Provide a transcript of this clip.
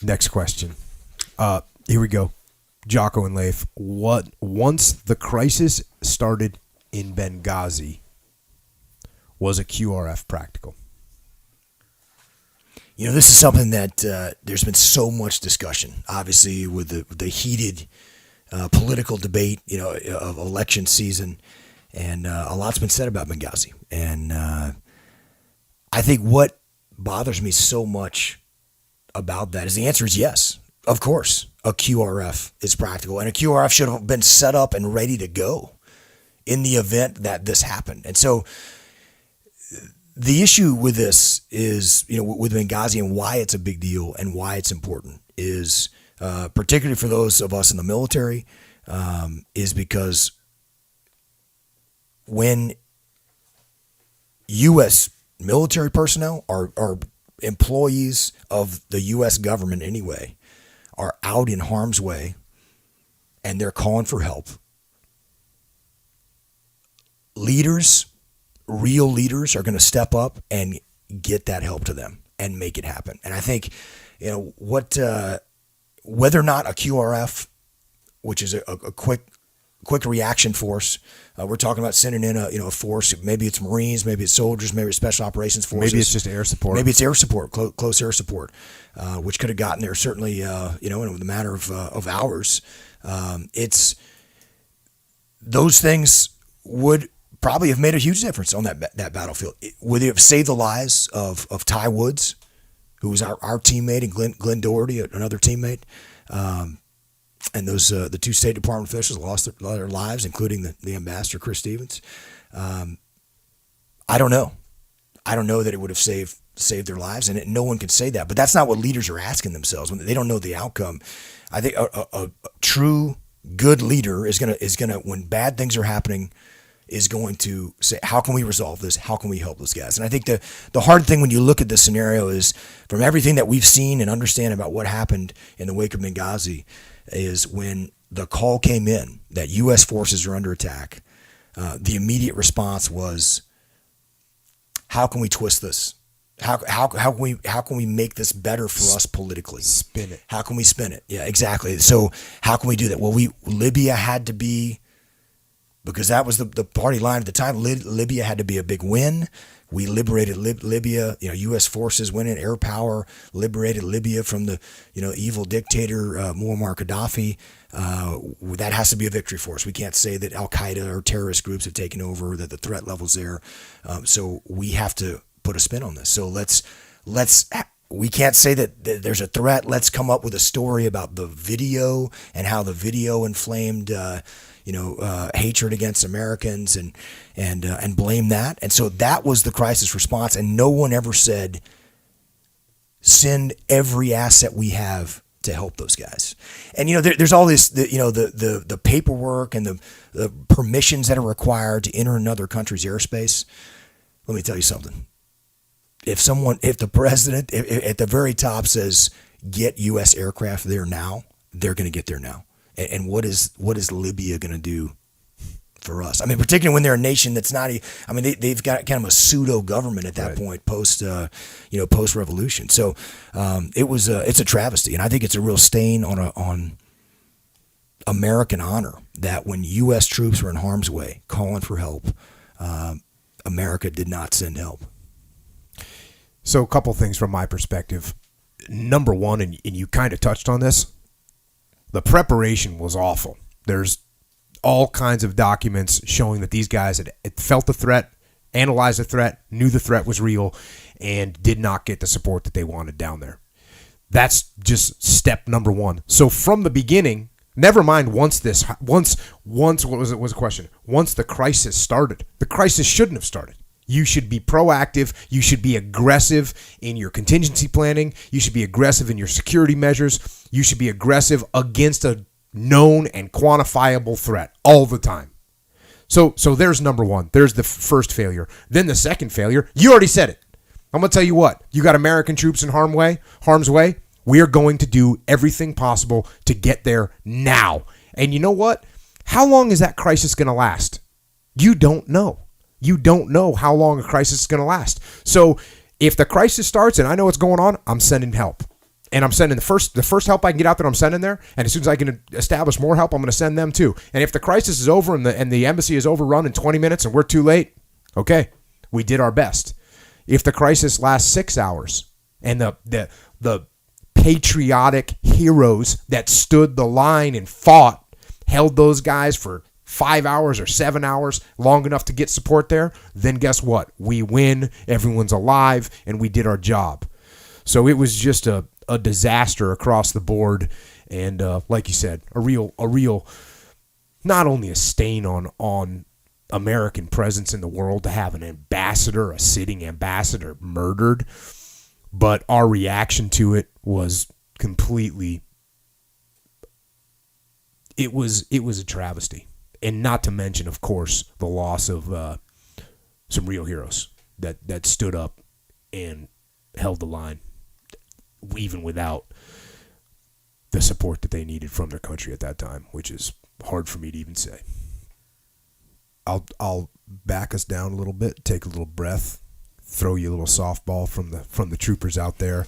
Next question. Here we go. Jocko and Leif. Once the crisis started in Benghazi, was a QRF practical? This is something that there's been so much discussion, obviously, with the heated political debate, of election season, and a lot's been said about Benghazi. And I think what bothers me so much about that is the answer is yes. Of course, a QRF is practical, and a QRF should have been set up and ready to go in the event that this happened. And so the issue with this is, with Benghazi and why it's a big deal and why it's important is, particularly for those of us in the military, is because when U.S. military personnel are employees of the U.S. government anyway, are out in harm's way and they're calling for help, real leaders are going to step up and get that help to them and make it happen. And I think, whether or not a QRF, which is a quick reaction force, we're talking about sending in a force. Maybe it's Marines, maybe it's soldiers, maybe it's Special Operations Forces. Maybe it's just air support. Maybe it's air support, close air support, which could have gotten there certainly, in a matter of hours. It's those things would probably have made a huge difference on that battlefield. Would it have saved the lives of Ty Woods, who was our teammate, and Glenn Doherty, another teammate, and those the two State Department officials lost their lives, including the ambassador Chris Stevens. I don't know. I don't know that it would have saved their lives, and no one can say that. But that's not what leaders are asking themselves when they don't know the outcome. I think a true good leader is gonna when bad things are happening, is going to say, how can we resolve this? How can we help those guys? And I think the hard thing when you look at this scenario is, from everything that we've seen and understand about what happened in the wake of Benghazi, is when the call came in that U.S. forces are under attack, the immediate response was, how can we twist this? How can we make this better for us politically? Spin it. How can we spin it? Yeah, exactly. So how can we do that? Well, Libya had to be, because that was the party line at the time. Libya had to be a big win. We liberated Libya. U.S. forces went in, air power, liberated Libya from the evil dictator Muammar Gaddafi. That has to be a victory for us. We can't say that Al Qaeda or terrorist groups have taken over, that the threat level's there. So we have to put a spin on this. So let's. We can't say that there's a threat. Let's come up with a story about the video and how the video inflamed, hatred against Americans and blame that. And so that was the crisis response. And no one ever said, send every asset we have to help those guys. And there's all this, the paperwork and the permissions that are required to enter another country's airspace. Let me tell you something. If the president at the very top says, get U.S. aircraft there now, they're going to get there now. And what is Libya going to do for us? I mean, particularly when they're a nation that's not. They've got kind of a pseudo government at that point, post revolution. So it's a travesty, and I think it's a real stain on American honor that when U.S. troops were in harm's way, calling for help, America did not send help. So a couple things from my perspective. Number one, and you kind of touched on this, the preparation was awful. There's all kinds of documents showing that these guys had felt the threat, analyzed the threat, knew the threat was real, and did not get the support that they wanted down there. That's just step number one. So from the beginning, never mind once what was the question? Once the crisis started, the crisis shouldn't have started. You should be proactive. You should be aggressive in your contingency planning. You should be aggressive in your security measures. You should be aggressive against a known and quantifiable threat all the time. So there's number one. There's the first failure. Then the second failure, you already said it. I'm going to tell you what. You got American troops in harm's way. We are going to do everything possible to get there now. And you know what? How long is that crisis going to last? You don't know. You don't know how long a crisis is going to last. So if the crisis starts and I know what's going on, I'm sending help. And I'm sending the first help I can get out there, I'm sending there. And as soon as I can establish more help, I'm going to send them too. And if the crisis is over and the embassy is overrun in 20 minutes and we're too late, okay, we did our best. If the crisis lasts 6 hours and the patriotic heroes that stood the line and fought, held those guys for 5 hours or 7 hours, long enough to get support there, then guess what? We win, everyone's alive, and we did our job. So it was just a disaster across the board, and like you said, a real, not only a stain on American presence in the world to have an ambassador, a sitting ambassador, murdered, but our reaction to it was completely. It was a travesty, and not to mention, of course, the loss of some real heroes that stood up and held the line, even without the support that they needed from their country at that time, which is hard for me to even say. I'll back us down a little bit, take a little breath, throw you a little softball from the troopers out there,